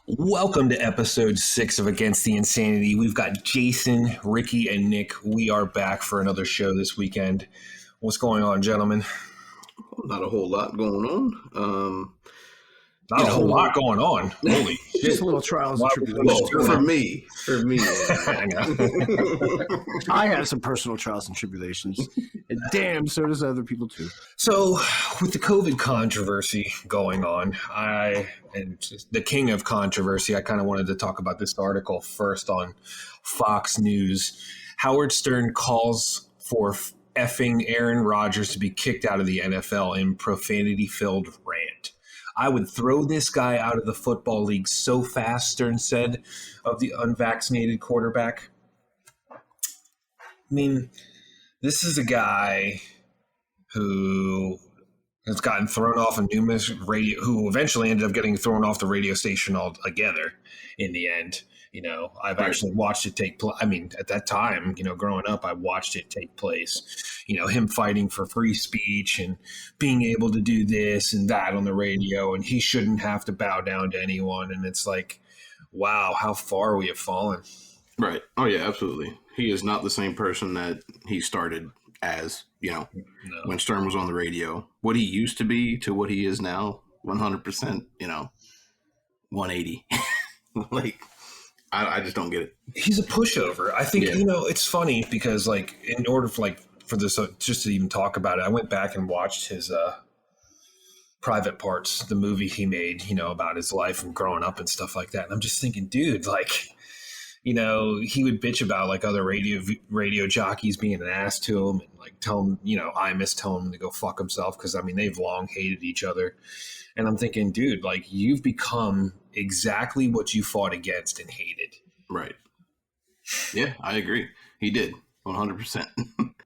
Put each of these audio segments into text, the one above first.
Welcome to episode 6 of Against the Insanity. We've got Jason, Ricky, and Nick. We are back for another show this weekend. What's going on, gentlemen? Not a whole lot going on. Not a whole lot going on. Holy shit. Just little trials and tribulations. For me. I know. I have some personal trials and tribulations. And damn, so does other people too. So, with the COVID controversy going on, and the king of controversy, I kind of wanted to talk about this article first on Fox News. Howard Stern calls for effing Aaron Rodgers to be kicked out of the NFL in profanity-filled rant. I would throw this guy out of the football league so fast, Stern said, of the unvaccinated quarterback. I mean, this is a guy who has gotten thrown off a numerous radio, who eventually ended up getting thrown off the radio station altogether in the end. You know, I've actually watched it take place. I mean, at that time, you know, growing up, I watched it take place. You know, him fighting for free speech and being able to do this and that on the radio, and he shouldn't have to bow down to anyone. And it's like, wow, how far we have fallen. Right. Oh, yeah, absolutely. He is not the same person that he started as, when Stern was on the radio. What he used to be to what he is now, 100%, 180. I just don't get it. He's a pushover. I think, it's funny because, in order for this, just to even talk about it, I went back and watched his Private Parts, the movie he made, about his life and growing up and stuff like that. And I'm just thinking, dude, he would bitch about other radio jockeys being an ass to him and tell him, Imus telling him to go fuck himself because, they've long hated each other. And I'm thinking, dude, you've become exactly what you fought against and hated. Right. Yeah, I agree. He did. 100%.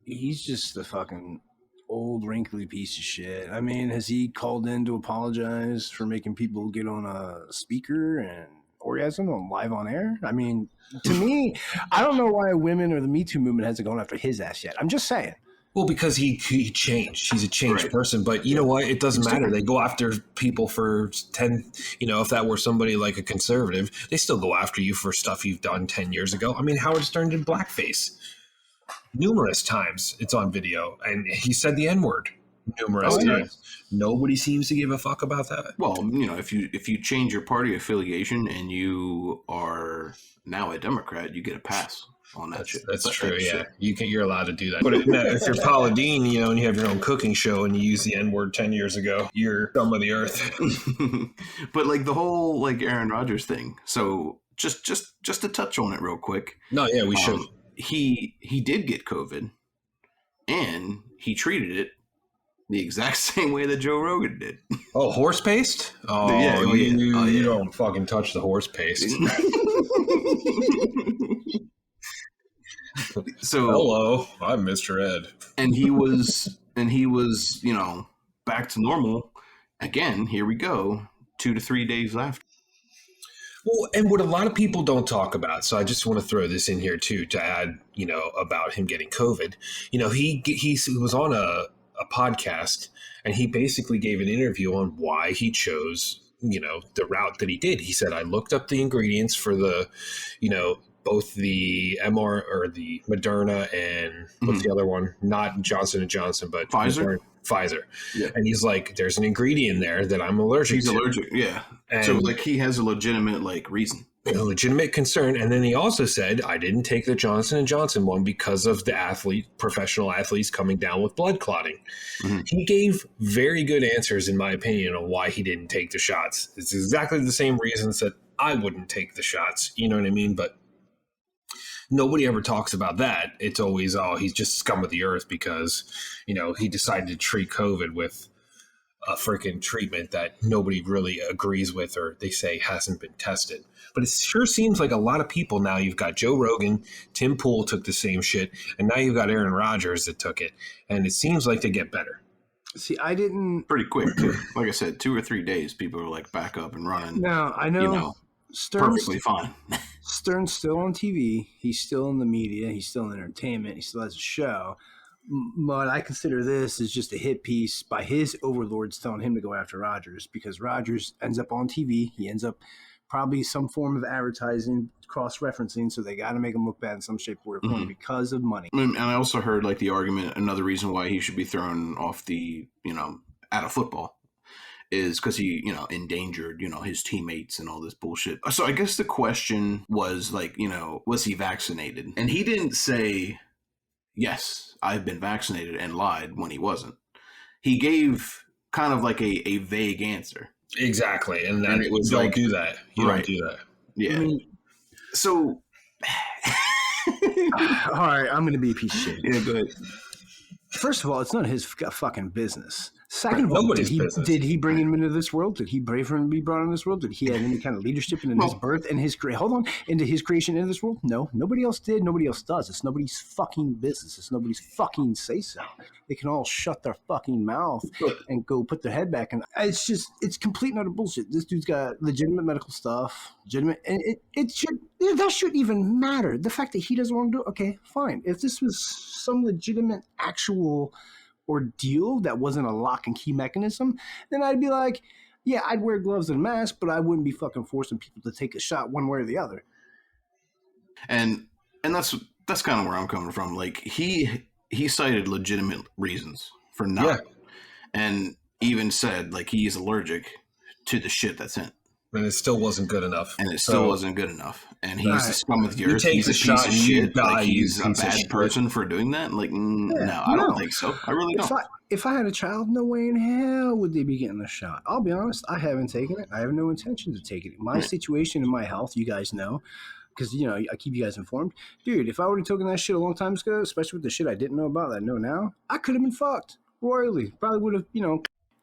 He's just a fucking old, wrinkly piece of shit. I mean, has he called in to apologize for making people get on a speaker and orgasm on live on air? I mean, to me, I don't know why women or the Me Too movement hasn't gone after his ass yet. I'm just saying. Well, because he changed. He's a changed person. But you know what? It doesn't matter. They go after people for 10, if that were somebody like a conservative, they still go after you for stuff you've done 10 years ago. I mean, Howard Stern did blackface numerous times. It's on video. And he said the N-word numerous times. Nobody seems to give a fuck about that. Well, if you change your party affiliation and you are now a Democrat, you get a pass on that shit. That's true, yeah. You're allowed to do that. But if you're Paula Deen, and you have your own cooking show and you use the N-word 10 years ago, you're scum of the earth. But the whole Aaron Rodgers thing. So just to touch on it real quick. No, yeah, we should. He did get COVID, and he treated it the exact same way that Joe Rogan did. Oh, horse paste? Oh, yeah. You don't fucking touch the horse paste. So hello, I'm Mr. Ed. And he was, back to normal. Again, here we go, 2 to 3 days after. Well, and what a lot of people don't talk about, so I just want to throw this in here too to add, about him getting COVID. He was on a podcast and he basically gave an interview on why he chose, the route that he did. He said, I looked up the ingredients for the, both the MR or the Moderna and what's the other one? Not Johnson & Johnson, but Pfizer. Yeah. And he's like, there's an ingredient there that I'm allergic to. He's allergic, yeah. And so he has a legitimate reason. A legitimate concern. And then he also said, I didn't take the Johnson & Johnson one because of the professional athletes coming down with blood clotting. Mm-hmm. He gave very good answers, in my opinion, on why he didn't take the shots. It's exactly the same reasons that I wouldn't take the shots. You know what I mean? But nobody ever talks about that. It's always, he's just scum of the earth because, he decided to treat COVID with a freaking treatment that nobody really agrees with or they say hasn't been tested. But it sure seems like a lot of people now, you've got Joe Rogan, Tim Pool took the same shit, and now you've got Aaron Rodgers that took it. And it seems like they get better. See, I didn't... Pretty quick, too. Like I said, 2 or 3 days, people are back up and running. Now, I know... Stern's perfectly fine. Stern's still on TV. He's still in the media. He's still in entertainment. He still has a show. But I consider this as just a hit piece by his overlords telling him to go after Rodgers because Rodgers ends up on TV. He ends up probably some form of advertising, cross-referencing, so they got to make him look bad in some shape or form because of money. And I also heard like the argument, another reason why he should be thrown off the, out of football is because he, endangered, his teammates and all this bullshit. So I guess the question was like, was he vaccinated? And he didn't say, yes, I've been vaccinated, and lied when he wasn't. He gave kind of like a vague answer. Exactly. And then it was don't do that. You don't do that. Yeah. So. All right, I'm going to be a piece of shit. Yeah, go ahead. First of all, it's none of his fucking business. Second of all, did he bring him into this world? Did he pray for him to be brought into this world? Did he have any kind of leadership in his birth and his into his creation into this world? No, nobody else did. Nobody else does. It's nobody's fucking business. It's nobody's fucking say so. They can all shut their fucking mouth and go put their head back. And it's complete and utter bullshit. This dude's got legitimate medical stuff, and that shouldn't even matter. The fact that he doesn't want to do it, okay, fine. If this was some legitimate actual ordeal that wasn't a lock and key mechanism, then I'd be like, yeah, I'd wear gloves and a mask, but I wouldn't be fucking forcing people to take a shot one way or the other. And that's kind of where I'm coming from. Like he cited legitimate reasons for not, and even said like he's allergic to the shit that's in. And it still wasn't good enough. And it still wasn't good enough. And he's the scum of the earth. He's a piece of shit. Like, he's a bad person for doing that. Like, no, I don't think so. I really don't. If I had a child, no way in hell would they be getting the shot. I'll be honest, I haven't taken it. I have no intention to take it. My situation and my health, you guys know, because, I keep you guys informed. Dude, if I would have taken that shit a long time ago, especially with the shit I didn't know about that I know now, I could have been fucked royally. Probably would have,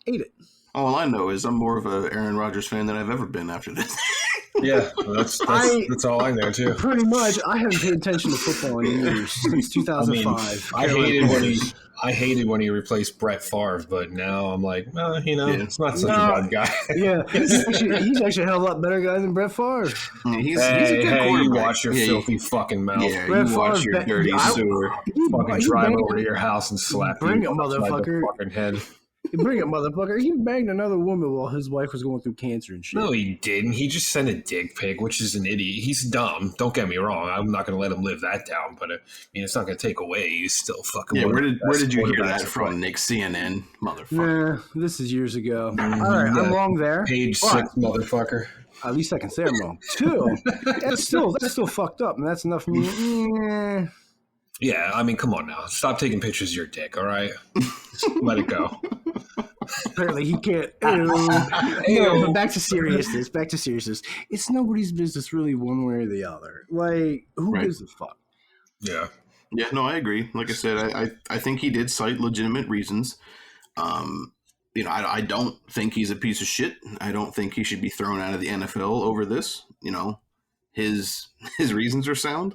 ate it. All I know is I'm more of a Aaron Rodgers fan than I've ever been after this. Yeah, that's all I know too. Pretty much, I haven't paid attention to football in years since 2005. I hated when he replaced Brett Favre, but now I'm like, it's not such a bad guy. Yeah, he's actually a hell of a lot better guy than Brett Favre. He's a good quarterback. You watch your filthy fucking mouth. Yeah, Brett you watch your dirty sewer. Fucking drive over to your house and slap you motherfucker. The fucking head. Bring it, motherfucker. He banged another woman while his wife was going through cancer and shit. No, he didn't. He just sent a dick pic, which is an idiot. He's dumb. Don't get me wrong. I'm not going to let him live that down, but it's not going to take away. He's still fucking. Yeah, where did you hear that from, Nick? CNN, motherfucker. Nah, this is years ago. All right, I'm wrong there. Page 6, motherfucker. At least I can say I'm wrong. 2, that's still fucked up, and that's enough for me. Yeah, come on now. Stop taking pictures of your dick, all right? Just let it go. Apparently he can't. But back to seriousness. It's nobody's business really one way or the other. Like, who gives a fuck? Yeah. Yeah, no, I agree. Like I said, I think he did cite legitimate reasons. I don't think he's a piece of shit. I don't think he should be thrown out of the NFL over this. His reasons are sound.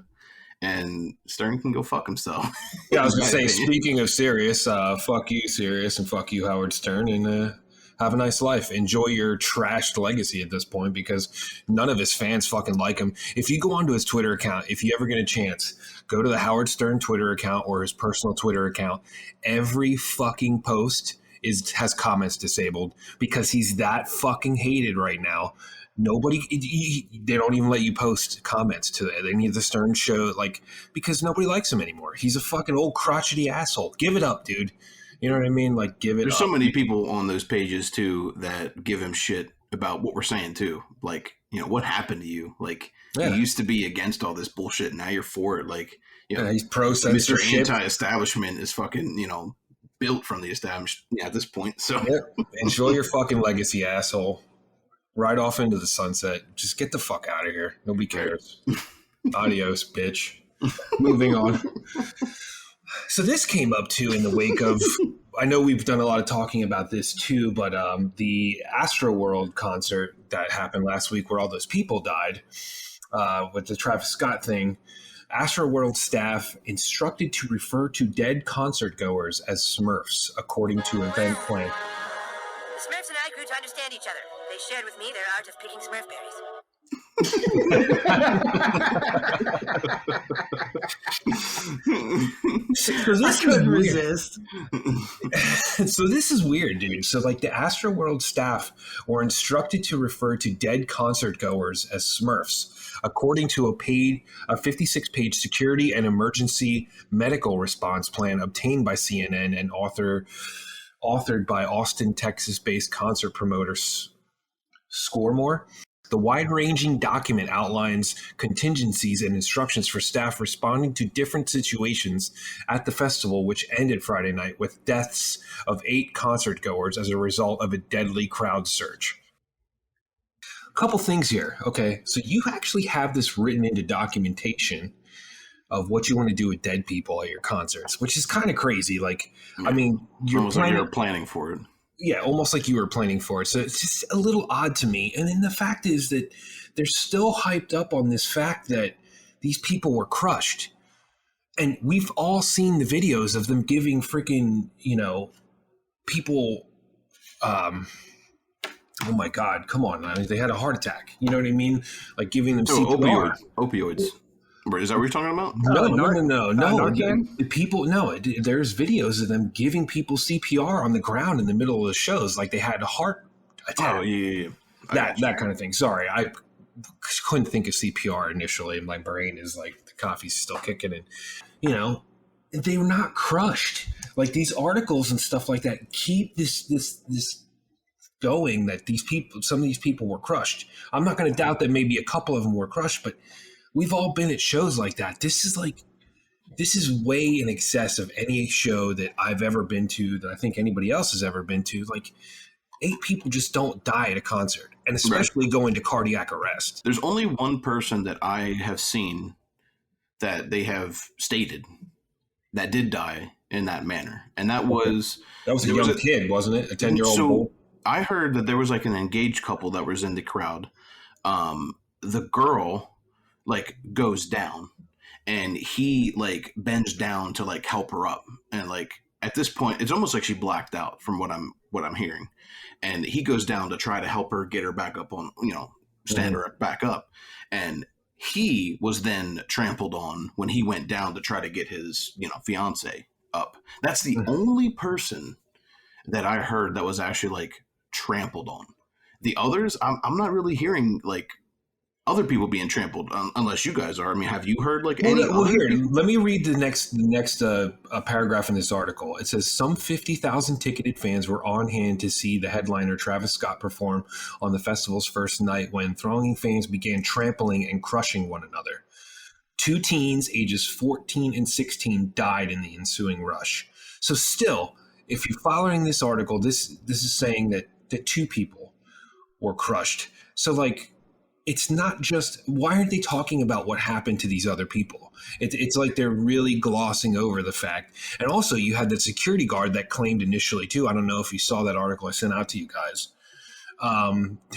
And Stern can go fuck himself. Yeah, I was going to say, speaking of Sirius, fuck you, Sirius, and fuck you, Howard Stern, and have a nice life. Enjoy your trashed legacy at this point, because none of his fans fucking like him. If you go onto his Twitter account, if you ever get a chance, go to the Howard Stern Twitter account or his personal Twitter account. Every fucking post has comments disabled because he's that fucking hated right now. Nobody, they don't even let you post comments to any of the Stern show, because nobody likes him anymore. He's a fucking old crotchety asshole. Give it up, dude. You know what I mean? Give it up. There's so many people on those pages, too, that give him shit about what we're saying, too. What happened to you? You used to be against all this bullshit, now you're for it. He's pro-censorship. Mr. Anti-establishment is fucking, built from the establishment at this point. So enjoy your fucking legacy, asshole. Ride off into the sunset. Just get the fuck out of here. Nobody cares. Adios, bitch. Moving on. So this came up too in the wake of, I know we've done a lot of talking about this too, but the Astroworld concert that happened last week where all those people died with the Travis Scott thing, Astroworld staff instructed to refer to dead concert goers as Smurfs, according to event plan. Smurfs and I grew to understand each other. They shared with me their art of picking Smurf berries. So this I is couldn't weird. resist. So this is weird, dude. So like the Astroworld staff were instructed to refer to dead concert goers as Smurfs, according to a 56-page security and emergency medical response plan obtained by CNN and authored by Austin, Texas-based concert promoter Scoremore. The wide-ranging document outlines contingencies and instructions for staff responding to different situations at the festival, which ended Friday night with deaths of 8 concertgoers as a result of a deadly crowd surge. A couple things here. Okay, so you actually have this written into documentation of what you want to do with dead people at your concerts, which is kind of crazy. Like, I mean, you're almost like you're planning for it. Yeah, almost like you were planning for it. So it's just a little odd to me. And then the fact is that they're still hyped up on this fact that these people were crushed. And we've all seen the videos of them giving freaking, people, oh my God, come on. I mean, they had a heart attack. You know what I mean? Like giving them CPR. Opioids. Is that what you're talking about? No. Narcan? The people, there's videos of them giving people CPR on the ground in the middle of the shows, like they had a heart attack. Oh, yeah. That kind of thing. Sorry, I couldn't think of CPR initially. My brain is like, the coffee's still kicking in. They were not crushed. Like these articles and stuff like that keep this going, that some of these people were crushed. I'm not going to doubt that maybe a couple of them were crushed, but we've all been at shows like that. This is way in excess of any show that I've ever been to, that I think anybody else has ever been to. Like 8 people just don't die at a concert, and especially go into cardiac arrest. There's only one person that I have seen that they have stated that did die in that manner, and that was a young kid, wasn't it? A 10-year-old boy. I heard that there was like an engaged couple that was in the crowd. The girl like goes down, and he like bends down to like help her up, and like at this point it's almost like she blacked out from what I'm hearing, and he goes down to try to help her get her back up on, stand her back up, and he was then trampled on when he went down to try to get his fiance up. That's the only person that I heard that was actually like trampled on. The others, I'm not really hearing like other people being trampled, unless you guys are. I mean, have you heard like any? Well, here, let me read the next paragraph in this article. It says some 50,000 ticketed fans were on hand to see the headliner Travis Scott perform on the festival's first night, when thronging fans began trampling and crushing one another. 2 teens, ages 14 and 16, died in the ensuing rush. So still, if you're following this article, this is saying that 2 people were crushed. So like, it's not just, why aren't they talking about what happened to these other people? It's like they're really glossing over the fact. And also you had that security guard that claimed initially too, I don't know if you saw that article I sent out to you guys,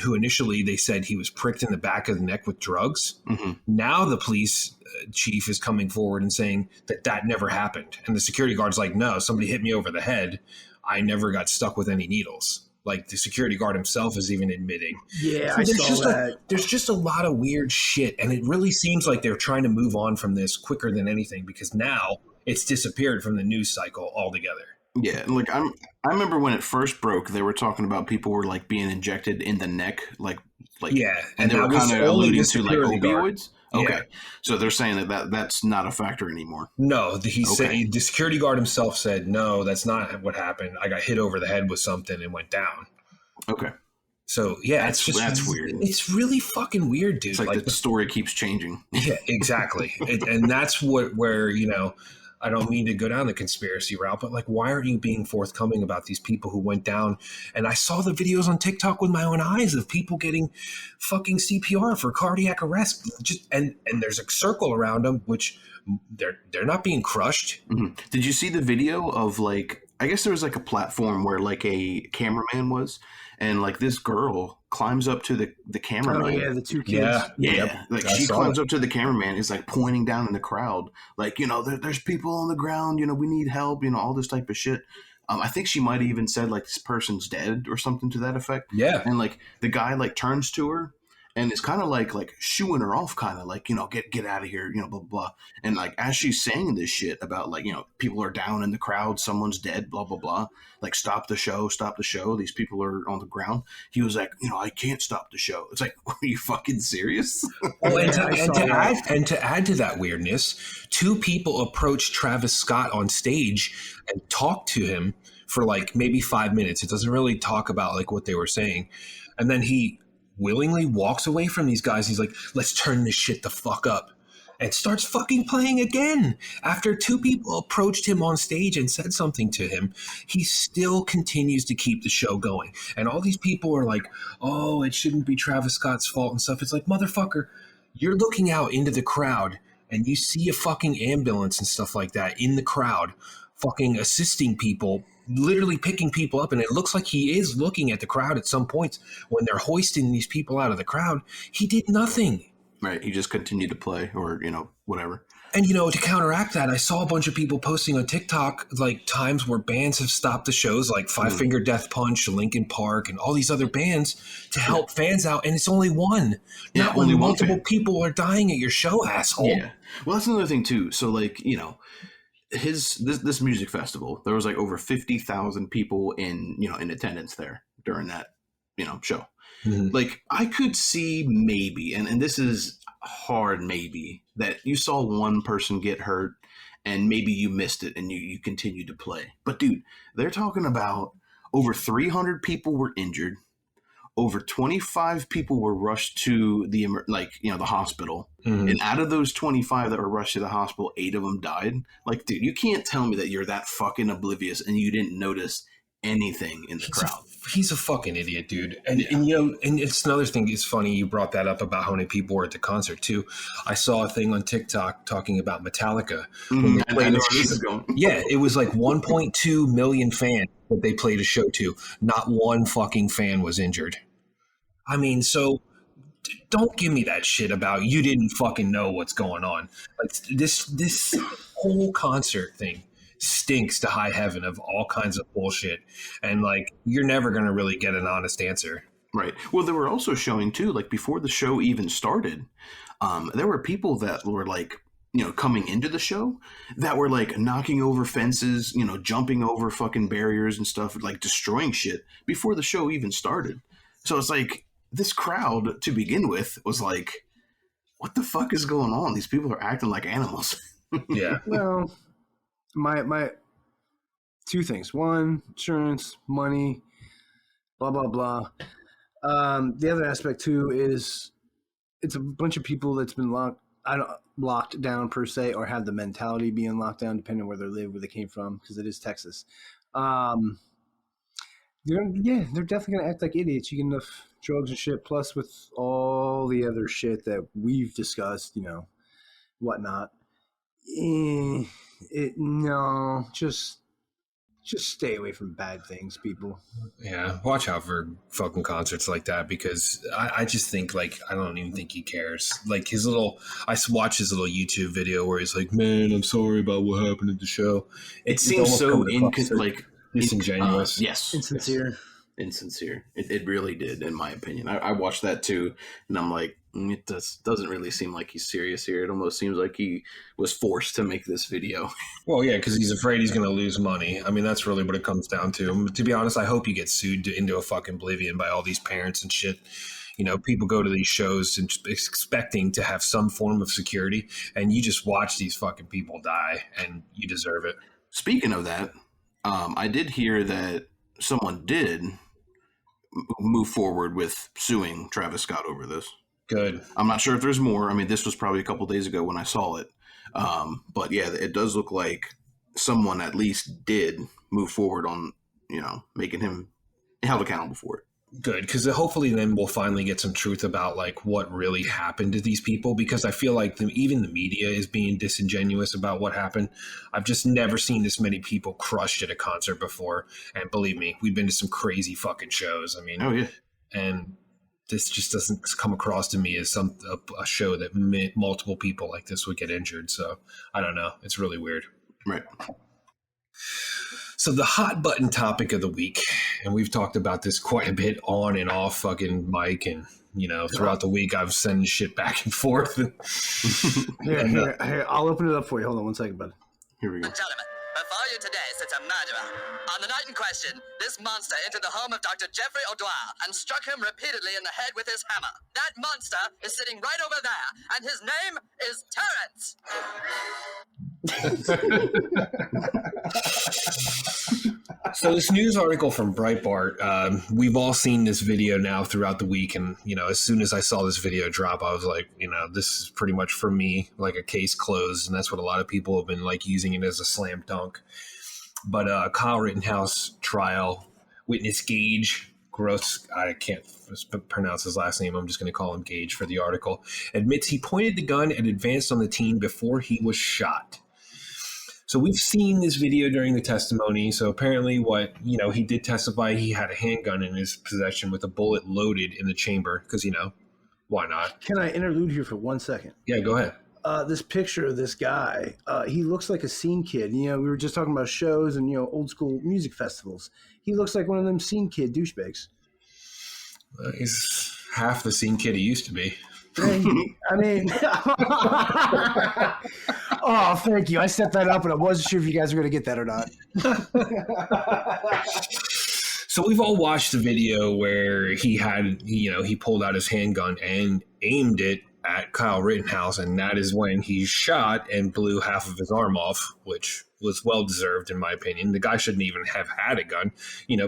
who initially they said he was pricked in the back of the neck with drugs. Mm-hmm. Now the police chief is coming forward and saying that never happened. And the security guard's like, no, somebody hit me over the head. I never got stuck with any needles. Like the security guard himself is even admitting. Yeah, I saw that. There's just a lot of weird shit. And it really seems like they're trying to move on from this quicker than anything, because now it's disappeared from the news cycle altogether. Yeah, like I remember when it first broke, they were talking about people were like being injected in the neck, like yeah, and they were kind of alluding to like opioids. Guard. Okay, yeah. So they're saying that's not a factor anymore. No, said the security guard himself said, no, that's not what happened. I got hit over the head with something and went down. Okay. So yeah, that's weird. It's really fucking weird, dude. It's like the story keeps changing. Yeah, exactly. And that's where I don't mean to go down the conspiracy route, but like, why aren't you being forthcoming about these people who went down? And I saw the videos on TikTok with my own eyes of people getting fucking CPR for cardiac arrest. And there's a circle around them, which they're not being crushed. Mm-hmm. Did you see the video of like, I guess there was like a platform where like a cameraman was, and like this girl climbs up to the cameraman. Oh yeah, the 2 kids. Yeah. Yep. Like she climbs up to the cameraman, is like pointing down in the crowd, like, there's people on the ground, we need help, all this type of shit. I think she might have even said like this person's dead or something to that effect. Yeah. And like the guy like turns to her and it's kind of like shooing her off, kind of like, you know, get out of here, you know, blah, blah, blah. And like as she's saying this shit about like, you know, people are down in the crowd, someone's dead, blah, blah, blah, like stop the show, these people are on the ground. He was like, you know, I can't stop the show. It's like, are you fucking serious? Oh, and to add to that weirdness, 2 people approached Travis Scott on stage and talked to him for like maybe 5 minutes. It doesn't really talk about like what they were saying, and then he willingly walks away from these guys. He's like, let's turn this shit the fuck up, and starts fucking playing again. After 2 people approached him on stage and said something to him, he still continues to keep the show going. And all these people are like, oh, it shouldn't be Travis Scott's fault and stuff. It's like, motherfucker, you're looking out into the crowd and you see a fucking ambulance and stuff like that in the crowd, fucking assisting people, literally picking people up, and it looks like he is looking at the crowd at some points when they're hoisting these people out of the crowd. He did nothing. Right. He just continued to play, or, you know, whatever. And, you know, to counteract that, I saw a bunch of people posting on TikTok, like times where bands have stopped the shows, like Five Finger Death Punch, Linkin Park, and all these other bands to help fans out. And it's only one. Not when multiple people are dying at your show, asshole. Yeah. Well, that's another thing too. So like, you know, this music festival, there was like over 50,000 people in attendance there during that, you know, show. Mm-hmm. Like I could see maybe, and this is hard maybe, that you saw one person get hurt and maybe you missed it and you continued to play. But dude, they're talking about over 300 people were injured. Over 25 people were rushed to the hospital. Mm-hmm. And out of those 25 that were rushed to the hospital, 8 of them died. Like, dude, you can't tell me that you're that fucking oblivious and you didn't notice anything in the crowd. He's a fucking idiot, dude. And you know, and it's another thing. It's funny you brought that up about how many people were at the concert too. I saw a thing on TikTok talking about Metallica. When they played yeah, it was like 1.2 million fans that they played a show to. Not one fucking fan was injured. I mean, so don't give me that shit about you didn't fucking know what's going on. Like this whole concert thing stinks to high heaven of all kinds of bullshit, and like you're never going to really get an honest answer. Right. Well, they were also showing too, like before the show even started, there were people that were like, you know, coming into the show that were like knocking over fences, you know, jumping over fucking barriers and stuff, like destroying shit before the show even started. So it's like this crowd to begin with was like, what the fuck is going on? These people are acting like animals. Yeah. Well, my 2 things. 1, insurance, money, blah, blah, blah. The other aspect too is it's a bunch of people that's been locked down per se, or have the mentality being locked down, depending on where they live, where they came from, because it is Texas. They're definitely going to act like idiots. You get enough drugs and shit, plus with all the other shit that we've discussed, you know, whatnot. Just stay away from bad things, people. Yeah, watch out for fucking concerts like that, because I just think, like, I don't even think he cares. Like I watched his little YouTube video where he's like, man, I'm sorry about what happened at the show. It seems so disingenuous. Yes. Insincere. It really did, in my opinion. I watched that too, and I'm like, it doesn't really seem like he's serious here. It almost seems like he was forced to make this video. Well, yeah, because he's afraid he's going to lose money. I mean, that's really what it comes down to. To be honest, I hope he gets sued into a fucking oblivion by all these parents and shit. You know, people go to these shows and expecting to have some form of security, and you just watch these fucking people die, and you deserve it. Speaking of that, I did hear that someone did move forward with suing Travis Scott over this. Good. I'm not sure if there's more. I mean, this was probably a couple days ago when I saw it. But yeah, it does look like someone at least did move forward on, you know, making him held accountable for it. Good, because hopefully then we'll finally get some truth about like what really happened to these people, because I feel like even the media is being disingenuous about what happened. I've just never seen this many people crushed at a concert before, and believe me, we've been to some crazy fucking shows. I mean, oh yeah, and this just doesn't come across to me as a show that multiple people like this would get injured. So I don't know, it's really weird. Right. So the hot button topic of the week, and we've talked about this quite a bit on and off fucking mic and throughout the week I've sent shit back and forth. Here, I'll open it up for you. Hold on one second, bud. Here we go. Gentlemen, before you today sits a murderer. On the night in question, this monster entered the home of Dr. Jeffrey O'Dwyer and struck him repeatedly in the head with his hammer. That monster is sitting right over there, and his name is Terrence. So this news article from Breitbart, we've all seen this video now throughout the week. And, as soon as I saw this video drop, I was like, this is pretty much for me, like a case closed. And that's what a lot of people have been like using it as a slam dunk. But Kyle Rittenhouse trial, witness Gage Gross, I can't pronounce his last name. I'm just going to call him Gage for the article, admits he pointed the gun and advanced on the teen before he was shot. So we've seen this video during the testimony. So apparently he did testify he had a handgun in his possession with a bullet loaded in the chamber because, why not? Can I interlude here for 1 second? Yeah, go ahead. This picture of this guy, he looks like a scene kid. We were just talking about shows and, old school music festivals. He looks like one of them scene kid douchebags. He's half the scene kid he used to be. I mean, oh, thank you. I set that up, and I wasn't sure if you guys were going to get that or not. So we've all watched the video where he pulled out his handgun and aimed it at Kyle Rittenhouse, and that is when he shot and blew half of his arm off, which was well-deserved in my opinion. The guy shouldn't even have had a gun.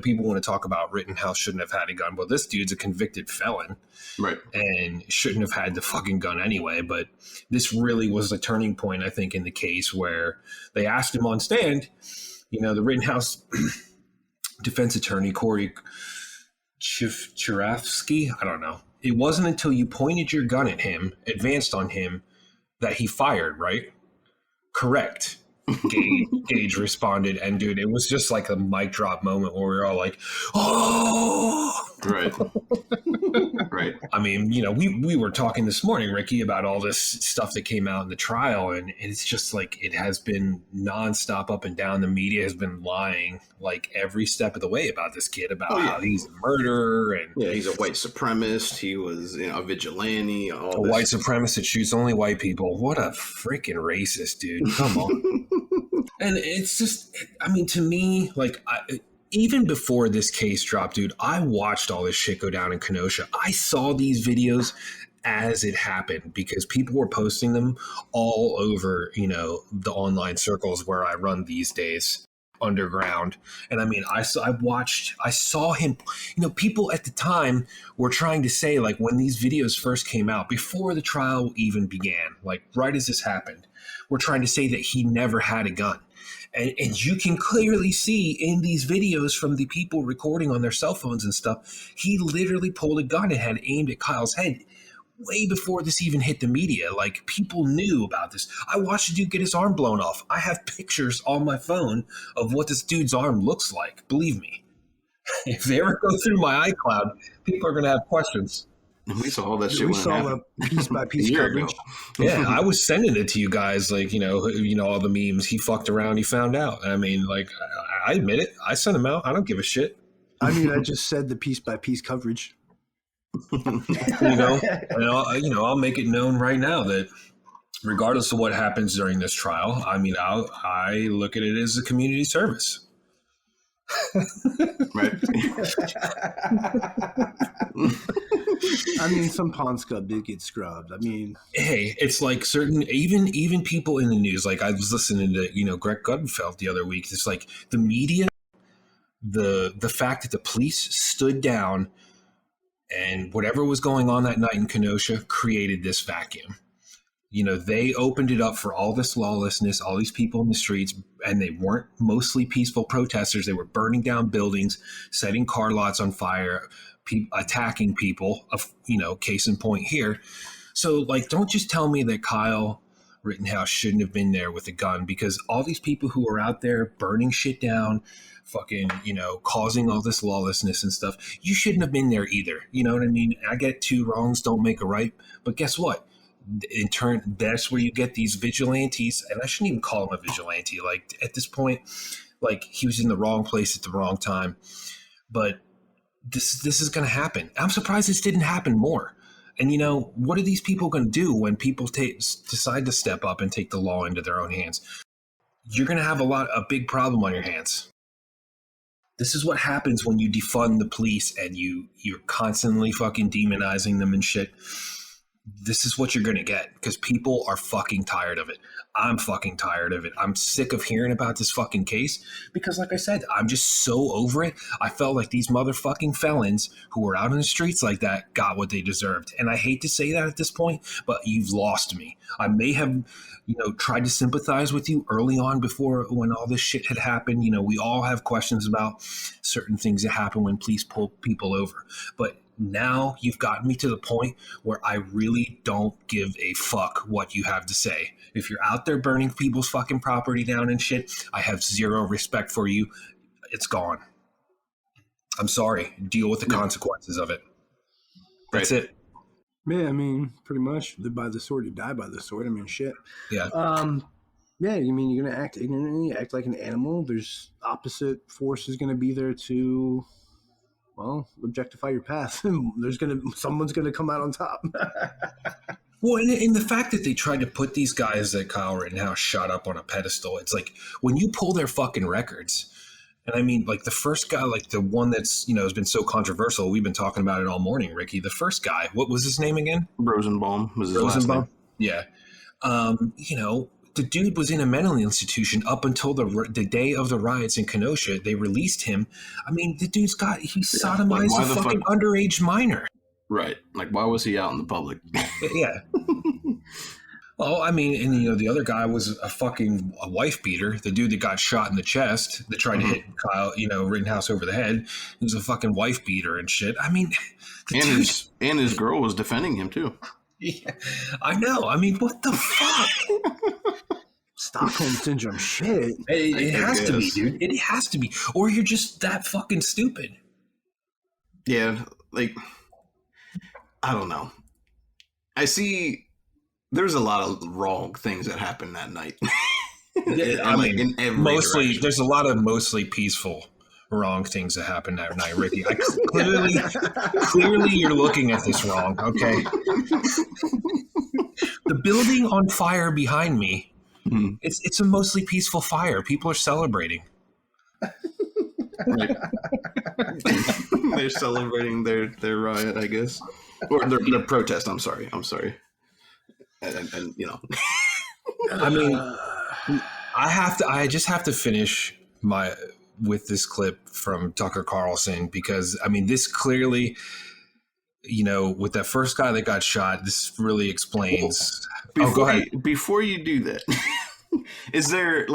People want to talk about Rittenhouse shouldn't have had a gun. Well, this dude's a convicted felon. Right. And shouldn't have had the fucking gun anyway. But this really was a turning point, I think, in the case where they asked him on stand, the Rittenhouse defense attorney, Corey Chirafsky, I don't know. It wasn't until you pointed your gun at him, advanced on him, that he fired, right? Correct. Gage responded, and dude, it was just like a mic drop moment where we were all like, "Oh!" Right. Right. I mean, we were talking this morning, Ricky, about all this stuff that came out in the trial, and it's just like it has been nonstop up and down. The media has been lying like every step of the way about this kid, about how he's a murderer and he's a white supremacist. He was a vigilante. A white supremacist that shoots only white people. What a freaking racist, dude! Come on. And it's just, I mean, to me, even before this case dropped, dude, I watched all this shit go down in Kenosha. I saw these videos as it happened because people were posting them all over, the online circles where I run these days, underground. And I mean, I saw him, people at the time were trying to say, like, when these videos first came out, before the trial even began, like right as this happened, we're trying to say that he never had a gun. And you can clearly see in these videos from the people recording on their cell phones and stuff, he literally pulled a gun and had aimed at Kyle's head way before this even hit the media. Like, people knew about this. I watched a dude get his arm blown off. I have pictures on my phone of what this dude's arm looks like. Believe me. If they ever go through my iCloud, people are going to have questions. And we saw all that shit. We saw the piece by piece coverage. Yeah, I was sending it to you guys, like, all the memes. He fucked around, he found out. I mean, like, I admit it. I sent him out. I don't give a shit. I mean, I just said the piece by piece coverage. And I'll make it known right now that regardless of what happens during this trial, I mean, I look at it as a community service. Right. I mean, some pond scrub did get scrubbed. I mean, hey, it's like certain even people in the news. Like, I was listening to Greg Gutfeld the other week. It's like the media, the fact that the police stood down and whatever was going on that night in Kenosha created this vacuum. They opened it up for all this lawlessness, all these people in the streets, and they weren't mostly peaceful protesters. They were burning down buildings, setting car lots on fire, attacking people, case in point here. So, like, don't just tell me that Kyle Rittenhouse shouldn't have been there with a gun, because all these people who are out there burning shit down, fucking, causing all this lawlessness and stuff, you shouldn't have been there either. You know what I mean? I get two wrongs don't make a right, but guess what? In turn, that's where you get these vigilantes, and I shouldn't even call him a vigilante. Like, at this point, like, he was in the wrong place at the wrong time. But this is going to happen. I'm surprised this didn't happen more. And, you know, what are these people going to do when people decide to step up and take the law into their own hands? You're going to have a big problem on your hands. This is what happens when you defund the police and you're constantly fucking demonizing them and shit. This is what you're going to get because people are fucking tired of it. I'm fucking tired of it. I'm sick of hearing about this fucking case because, like I said, I'm just so over it. I felt like these motherfucking felons who were out in the streets like that got what they deserved. And I hate to say that at this point, but you've lost me. I may have, you know, tried to sympathize with you early on before when all this shit had happened. You know, we all have questions about certain things that happen when police pull people over. But now you've gotten me to the point where I really don't give a fuck what you have to say. If you're out there burning people's fucking property down and shit, I have zero respect for you. It's gone. I'm sorry. Deal with the consequences of it. That's it. Yeah, I mean, pretty much live by the sword, you die by the sword. I mean, shit. Yeah. Yeah, you mean you're gonna act ignorantly, act like an animal. There's opposite forces gonna be there to, well, objectify your path. Someone's gonna come out on top. Well, and the fact that they tried to put these guys that Kyle Rittenhouse shot up on a pedestal, it's like when you pull their fucking records, and I mean, like the first guy, like the one that's, you know, has been so controversial, we've been talking about it all morning, Ricky. The first guy, what was his name again? Rosenbaum was his last name. Yeah. You know, the dude was in a mental institution up until the day of the riots in Kenosha. They released him. I mean, the dude's he sodomized a fucking underage minor. Right. Like, why was he out in the public? Yeah. Well, I mean, and, you know, the other guy was a wife beater. The dude that got shot in the chest that tried to hit Kyle, you know, Rittenhouse over the head. He was a fucking wife beater and shit. I mean, and his girl was defending him, too. Yeah, I know. I mean, what the fuck? Stockholm syndrome shit. It has to be, dude. It has to be. Or you're just that fucking stupid. Yeah, like, I don't know. I see there's a lot of wrong things that happened that night. I mean, in every mostly, direction. there's a lot of mostly peaceful wrong things that happened that night, Ricky. Clearly you're looking at this wrong, okay? The building on fire behind me, it's a mostly peaceful fire. People are celebrating. Right. They're celebrating their riot, I guess, or their protest. I'm sorry, and you know, I mean, I just have to finish with this clip from Tucker Carlson because I mean, this clearly, you know, with that first guy that got shot, this really explains. Go ahead. Before you do that, is there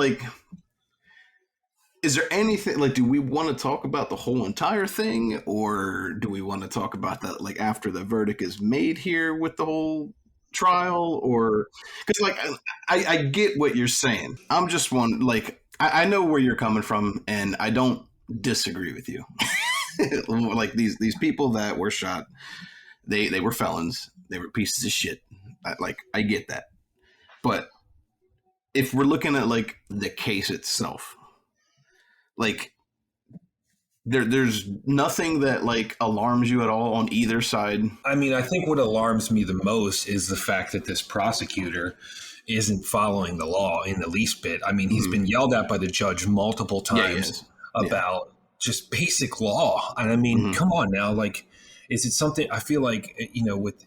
anything, like, do we want to talk about the whole entire thing, or do we want to talk about that, like, after the verdict is made here with the whole trial? Or, because, like, I get what you're saying. I'm just one, like, I know where you're coming from, and I don't disagree with you. Like, these people that were shot, they were felons. They were pieces of shit. I get that. But if we're looking at, like, the case itself, like, there's nothing that, like, alarms you at all on either side. I mean, I think what alarms me the most is the fact that this prosecutor isn't following the law in the least bit. I mean, he's been yelled at by the judge multiple times about just basic law. And I mean, come on now, like, is it something, I feel like, you know, with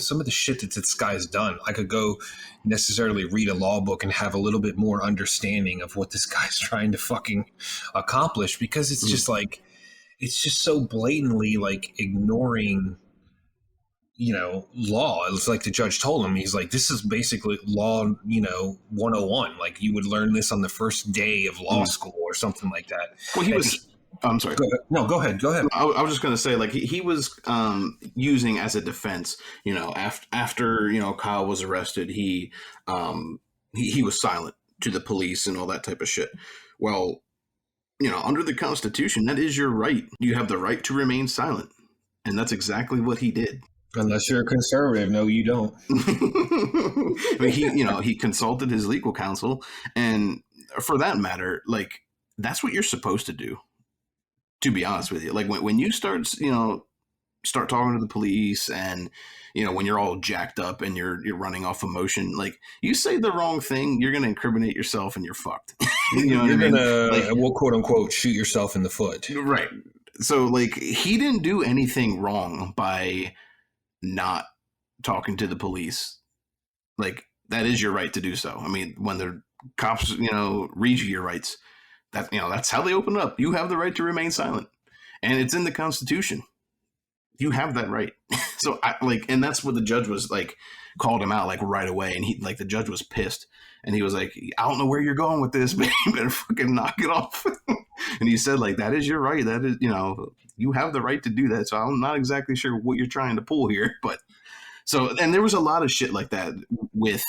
some of the shit that this guy's done, I could go necessarily read a law book and have a little bit more understanding of what this guy's trying to fucking accomplish, because it's just like, it's just so blatantly like ignoring, you know, law. It's like the judge told him, he's like, this is basically law, you know, 101. Like, you would learn this on the first day of law school or something like that. Well, I'm sorry. No, go ahead. I was just going to say, like, he was using as a defense, you know, after you know, Kyle was arrested, he was silent to the police and all that type of shit. Well, you know, under the Constitution, that is your right. You have the right to remain silent. And that's exactly what he did. Unless you're a conservative. No, you don't. I mean, he consulted his legal counsel. And for that matter, like, that's what you're supposed to do. to be honest with you. Like when you start talking to the police and, when you're all jacked up and you're running off emotion, like you say the wrong thing, you're going to incriminate yourself and you're fucked. You know what I mean? Like, we'll quote unquote shoot yourself in the foot. Right. So like he didn't do anything wrong by not talking to the police. Like that is your right to do so. I mean, when the cops, read you your rights, that's how they open it up. You have the right to remain silent, and it's in the Constitution. You have that right. So and that's what the judge was like, called him out like right away. And the judge was pissed and he was like, I don't know where you're going with this, but you better fucking knock it off. And he said like, that is your right. That is, you have the right to do that. So I'm not exactly sure what you're trying to pull here, but and there was a lot of shit like that with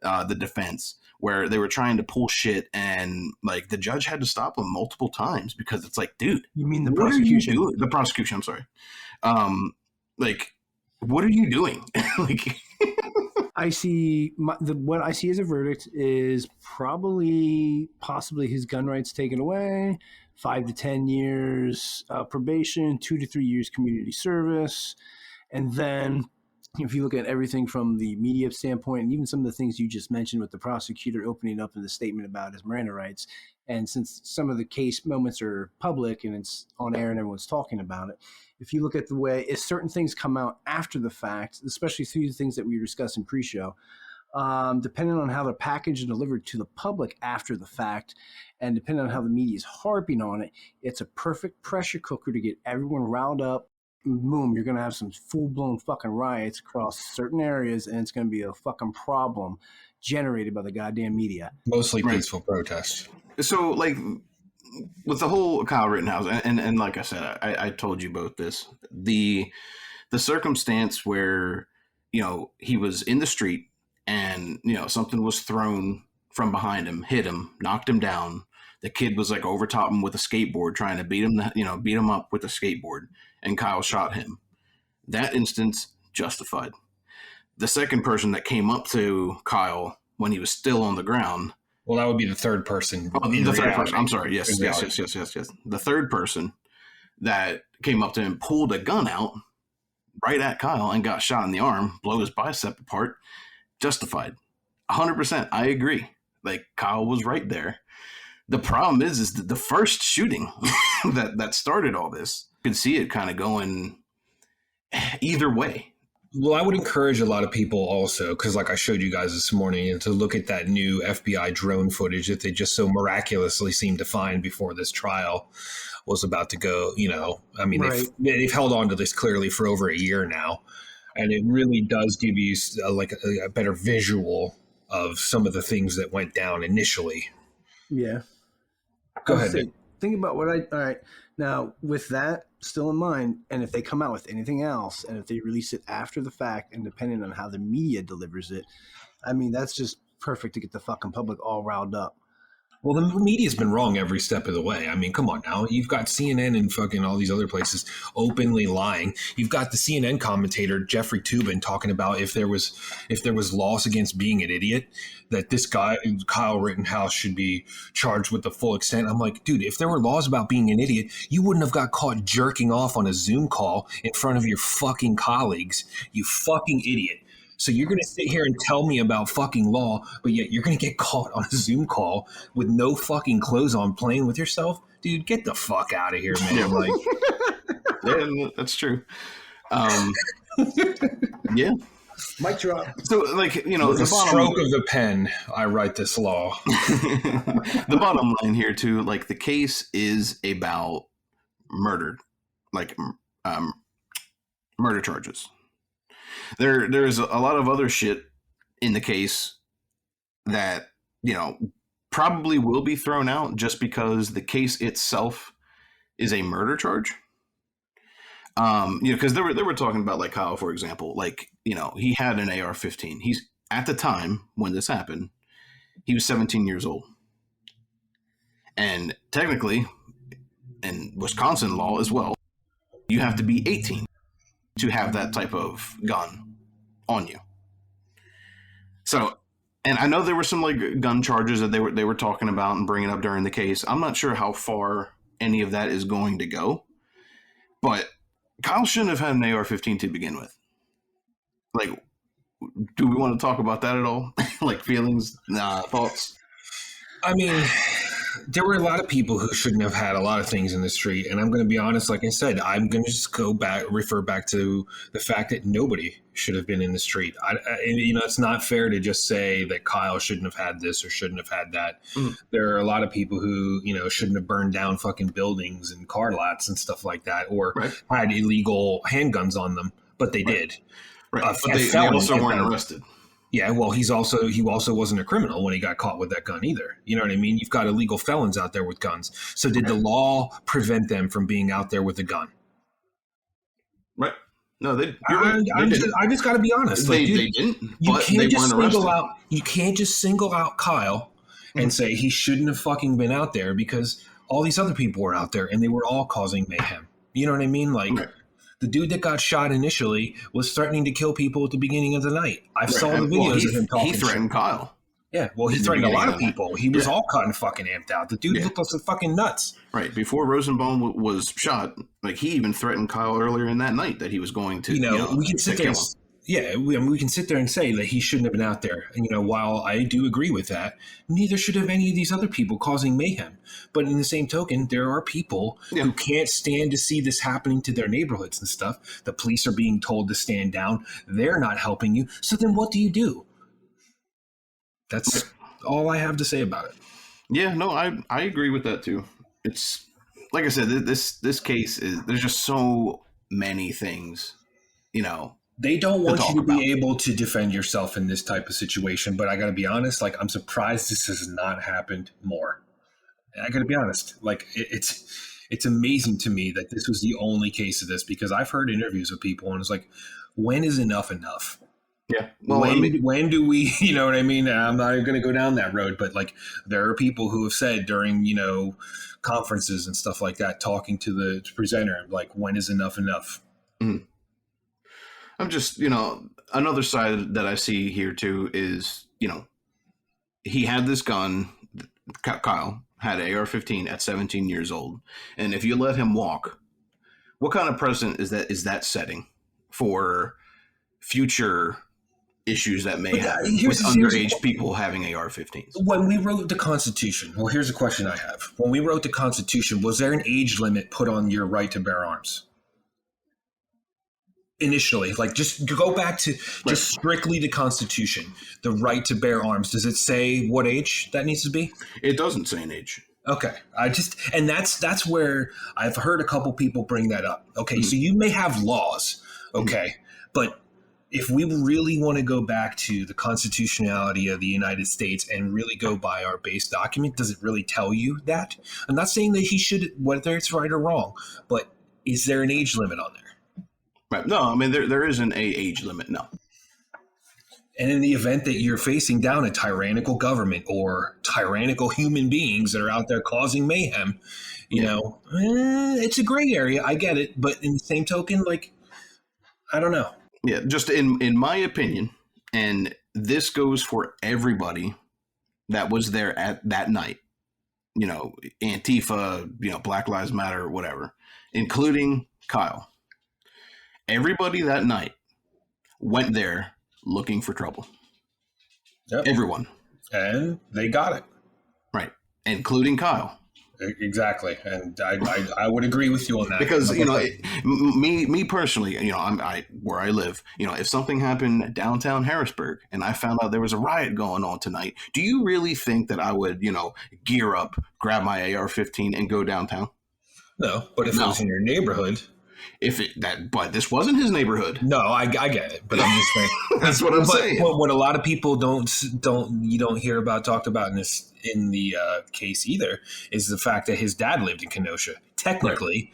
the defense where they were trying to pull shit and like the judge had to stop them multiple times because it's like, dude, you mean the prosecution? The prosecution, I'm sorry. Like, what are you doing? Like, I see what I see as a verdict is possibly his gun rights taken away, 5 to 10 years probation, 2 to 3 years community service, and then if you look at everything from the media standpoint and even some of the things you just mentioned with the prosecutor opening up in the statement about his Miranda rights, and since some of the case moments are public and it's on air and everyone's talking about it, if you look at the way if certain things come out after the fact, especially through the things that we discussed in pre-show, depending on how they're packaged and delivered to the public after the fact, and depending on how the media is harping on it, it's a perfect pressure cooker to get everyone riled up. Boom, you're going to have some full-blown fucking riots across certain areas, and it's going to be a fucking problem generated by the goddamn media. Mostly peaceful protests. So, like, with the whole Kyle Rittenhouse, and like I said, I told you both this, the circumstance where, he was in the street and, something was thrown from behind him, hit him, knocked him down. The kid was like over top him with a skateboard, trying to beat him up with a skateboard, and Kyle shot him. That instance justified. The second person that came up to Kyle when he was still on the ground. Well, that would be the third person. Oh, the third person. I'm sorry. Yes. The third person that came up to him, pulled a gun out right at Kyle and got shot in the arm, blow his bicep apart. Justified. 100%. I agree. Like Kyle was right there. The problem is the first shooting that started all this. You could see it kind of going either way. Well, I would encourage a lot of people also, because like I showed you guys this morning, to look at that new FBI drone footage that they just so miraculously seemed to find before this trial was about to go, I mean, right. They've held on to this clearly for over a year now. And it really does give you a better visual of some of the things that went down initially. Yeah. Go ahead. Think about all right. Now, with that still in mind, and if they come out with anything else, and if they release it after the fact, and depending on how the media delivers it, I mean, that's just perfect to get the fucking public all riled up. Well, the media's been wrong every step of the way. I mean, come on now. You've got CNN and fucking all these other places openly lying. You've got the CNN commentator, Jeffrey Toobin, talking about if there was laws against being an idiot, that this guy, Kyle Rittenhouse, should be charged with the full extent. I'm like, dude, if there were laws about being an idiot, you wouldn't have got caught jerking off on a Zoom call in front of your fucking colleagues, you fucking idiot. So you're going to sit here and tell me about fucking law, but yet you're going to get caught on a Zoom call with no fucking clothes on playing with yourself? Dude, get the fuck out of here, man. Yeah. Like, yeah, that's true. Yeah. Mic drop. So, like, with the stroke of the pen, I write this law. The bottom line here, too, like, the case is about murder, like murder charges. There's a lot of other shit in the case that, probably will be thrown out just because the case itself is a murder charge. Because they were talking about, like, Kyle, for example, like, he had an AR-15. He's, at the time when this happened, he was 17 years old. And technically, in Wisconsin law as well, you have to be 18 to have that type of gun on you. So, and I know there were some like gun charges that they were talking about and bringing up during the case. I'm not sure how far any of that is going to go. But Kyle shouldn't have had an AR-15 to begin with. Like, do we want to talk about that at all? Like feelings, thoughts? I mean, there were a lot of people who shouldn't have had a lot of things in the street. And I'm going to be honest, like I said, I'm going to just refer back to the fact that nobody should have been in the street. It's not fair to just say that Kyle shouldn't have had this or shouldn't have had that. There are a lot of people who, shouldn't have burned down fucking buildings and car lots and stuff like that, or had illegal handguns on them, but they did. Right. But they also weren't arrested. Yeah, well, he also wasn't a criminal when he got caught with that gun either. You know what I mean? You've got illegal felons out there with guns. So did the law prevent them from being out there with a gun? Right. No, I just got to be honest. They didn't. But they weren't arrested. You can't just single out Kyle and say he shouldn't have fucking been out there because all these other people were out there and they were all causing mayhem. You know what I mean? Like. Right. The dude that got shot initially was threatening to kill people at the beginning of the night. I saw the videos of him talking. He threatened Kyle. Yeah, well, he threatened a lot of people. He was all cut and fucking amped out. The dude looked like fucking nuts. Right. Before Rosenbaum was shot, like he even threatened Kyle earlier in that night that he was going to, we can sit there. We can sit there and say that he shouldn't have been out there. And, while I do agree with that, neither should have any of these other people causing mayhem. But in the same token, there are people who can't stand to see this happening to their neighborhoods and stuff. The police are being told to stand down. They're not helping you. So then what do? That's all I have to say about it. Yeah, no, I agree with that too. It's like I said, this case there's just so many things, They don't want you to be able to defend yourself in this type of situation, but I got to be honest, like I'm surprised this has not happened more. And I got to be honest, like it's amazing to me that this was the only case of this because I've heard interviews with people and it's like, when is enough? Yeah. Well, when do we, you know what I mean? I'm not going to go down that road, but like there are people who have said during, conferences and stuff like that, talking to the presenter, like when is enough? Mm. I'm just, another side that I see here too is, he had this gun. Kyle had an AR-15 at 17 years old. And if you let him walk, what kind of precedent is that setting for future issues that may happen with underage people having AR-15s? When we wrote the Constitution, well, here's a question I have. When we wrote the Constitution, was there an age limit put on your right to bear arms? Initially, like just go back to just strictly the Constitution, the right to bear arms. Does it say what age that needs to be? It doesn't say an age. Okay. And that's where I've heard a couple people bring that up. Okay. So you may have laws. Okay. But if we really want to go back to the constitutionality of the United States and really go by our base document, does it really tell you that? I'm not saying that he should, whether it's right or wrong, but is there an age limit on there? Right. No, I mean, there isn't a age limit, no. And in the event that you're facing down a tyrannical government or tyrannical human beings that are out there causing mayhem, it's a gray area. I get it. But in the same token, like, I don't know. Yeah, just in my opinion, and this goes for everybody that was there at that night, Antifa, Black Lives Matter, whatever, including Kyle. Everybody that night went there looking for trouble. Yep. Everyone. And they got it. Right. Including Kyle. Exactly. And I would agree with you on that. Because, me personally, where I live, if something happened downtown Harrisburg and I found out there was a riot going on tonight, do you really think that I would, gear up, grab my AR-15 and go downtown? No, but if it was in your neighborhood... But this wasn't his neighborhood. No, I get it, but I'm just saying that's what I'm saying. What a lot of people don't hear talked about in the case either is the fact that his dad lived in Kenosha. Technically,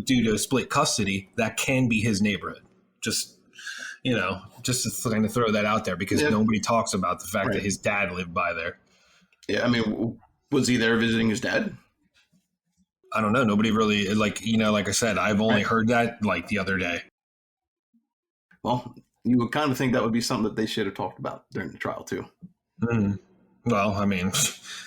due to split custody, that can be his neighborhood. Just to kind of throw that out there because nobody talks about the fact that his dad lived by there. Yeah, I mean, was he there visiting his dad? I don't know. Nobody really like I said, I've only heard that like the other day. Well, you would kind of think that would be something that they should have talked about during the trial too. Mm-hmm. Well, I mean,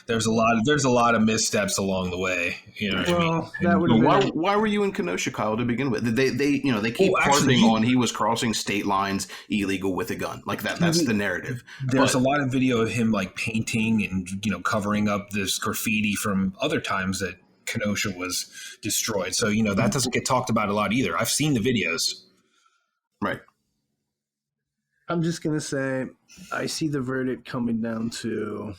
there's a lot of missteps along the way. You know what I mean? Well, that would have been. Why were you in Kenosha, Kyle, to begin with? They keep harping on he was crossing state lines illegal with a gun. Like that's the narrative. There's a lot of video of him like painting and covering up this graffiti from other times that Kenosha was destroyed. So that doesn't get talked about a lot either. I've seen the videos. Right. I'm just gonna say, I see the verdict coming down to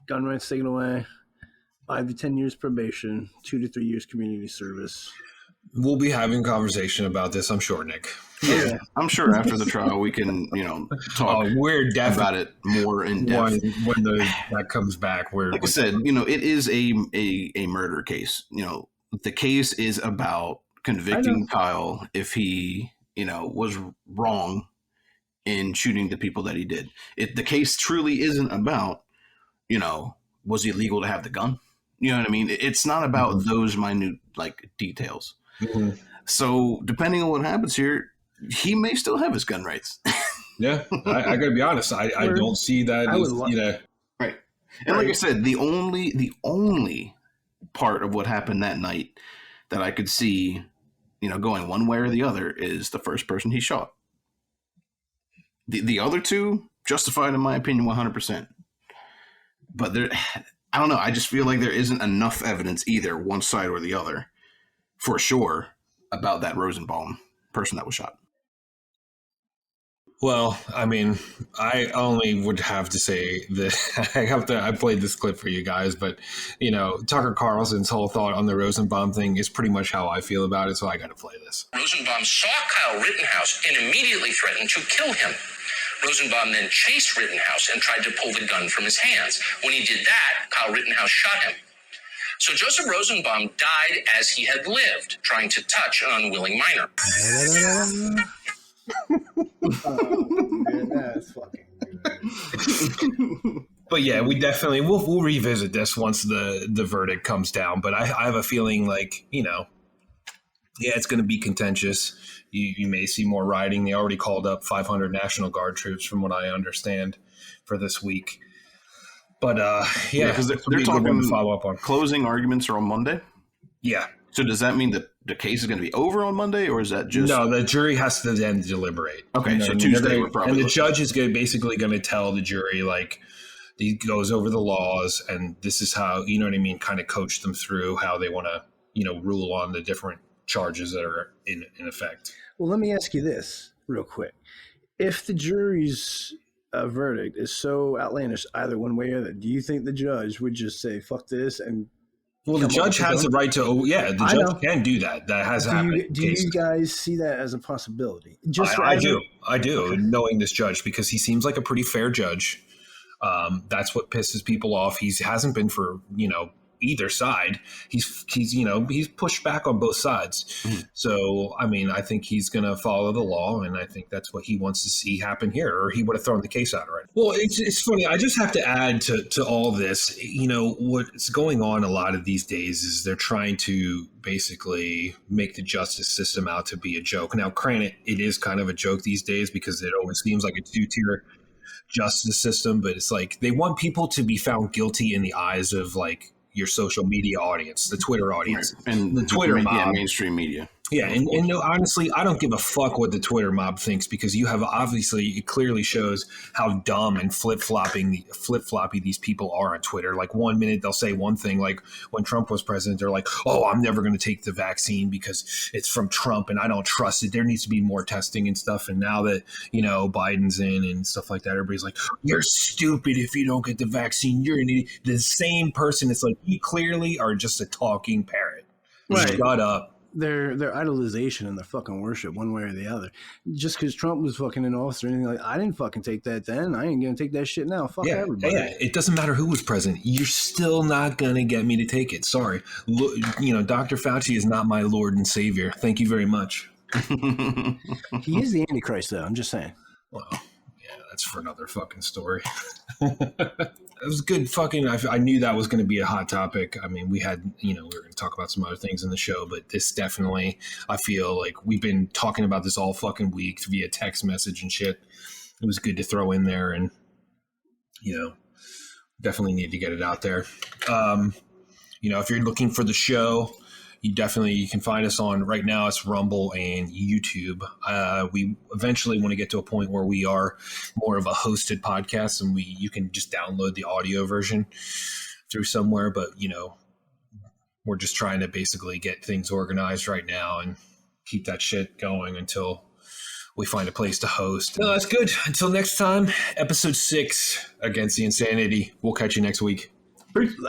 gun rights taken away, 5 to 10 years probation, 2 to 3 years community service. We'll be having a conversation about this, I'm sure, Nick. Yeah, I'm sure after the trial we can, talk about it more in depth when that comes back. Like I said, it is a murder case. The case is about convicting Kyle if he, was wrong in shooting the people that he did. The case truly isn't about, was it illegal to have the gun? You know what I mean? It's not about those minute details. Mm-hmm. So depending on what happens here, he may still have his gun rights. Yeah, I got to be honest. I don't see that. Right. And like I said, the only part of what happened that night that I could see, going one way or the other is the first person he shot. The other two justified, in my opinion, 100%. But I don't know. I just feel like there isn't enough evidence either one side or the other, for sure, about that Rosenbaum person that was shot. Well, I mean, I only would have to say that I played this clip for you guys, but Tucker Carlson's whole thought on the Rosenbaum thing is pretty much how I feel about it. So I got to play this. Rosenbaum saw Kyle Rittenhouse and immediately threatened to kill him. Rosenbaum then chased Rittenhouse and tried to pull the gun from his hands. When he did that, Kyle Rittenhouse shot him. So Joseph Rosenbaum died as he had lived, trying to touch an unwilling minor. Man, that's fucking good. But yeah, we'll revisit this once the verdict comes down. But I have a feeling it's going to be contentious. You may see more rioting. They already called up 500 National Guard troops, from what I understand, for this week. But because they're talking follow up on closing arguments are on Monday. Yeah. So does that mean that the case is going to be over on Monday, or is that just no? The jury has to then deliberate. Okay, so Tuesday would probably. And the judge is basically going to tell the jury he goes over the laws, and this is how kind of coach them through how they want to rule on the different charges that are in effect. Well, let me ask you this real quick: if the jury's verdict is so outlandish, either one way or the other, do you think the judge would just say "fuck this" and? Well, the judge has the right to. The judge can do that. That has happened. Do you guys see that as a possibility? I do, knowing this judge, because he seems like a pretty fair judge. That's what pisses people off. He hasn't been for either side. He's pushed back on both sides. Mm. So I mean, I think he's going to follow the law, and I think that's what he wants to see happen here, or he would have thrown the case out already. Well, it's funny. I just have to add to all this. What's going on a lot of these days is they're trying to basically make the justice system out to be a joke. Now, granted, it is kind of a joke these days because it always seems like a two-tier justice system, but it's like they want people to be found guilty in the eyes of your social media audience, the Twitter audience, right. And the Twitter mob, mainstream media. Yeah, and honestly, I don't give a fuck what the Twitter mob thinks, because it clearly shows how dumb and flip-floppy these people are on Twitter. Like 1 minute they'll say one thing, like when Trump was president, they're like, "Oh, I'm never going to take the vaccine because it's from Trump and I don't trust it. There needs to be more testing and stuff." And now that Biden's in and stuff like that, everybody's like, "You're stupid if you don't get the vaccine. You're an idiot." The same person. It's like, you clearly are just a talking parrot. Right. Shut up. Their idolization and their fucking worship, one way or the other. Just because Trump was fucking in office or anything, I didn't fucking take that then. I ain't gonna take that shit now. Fuck everybody. Yeah, it doesn't matter who was president. You're still not gonna get me to take it. Sorry, Dr. Fauci is not my Lord and Savior. Thank you very much. He is the Antichrist, though. I'm just saying. Well, yeah, that's for another fucking story. It was good fucking. I knew that was going to be a hot topic. I mean, we had, we were going to talk about some other things in the show, but this definitely, I feel like we've been talking about this all fucking week via text message and shit. It was good to throw in there and, definitely need to get it out there. If you're looking for the show, you can find us on, right now it's Rumble and YouTube. We eventually want to get to a point where we are more of a hosted podcast, and you can just download the audio version through somewhere. But, we're just trying to basically get things organized right now and keep that shit going until we find a place to host. No, that's good. Until next time, episode 6, Against the Insanity. We'll catch you next week. Letters.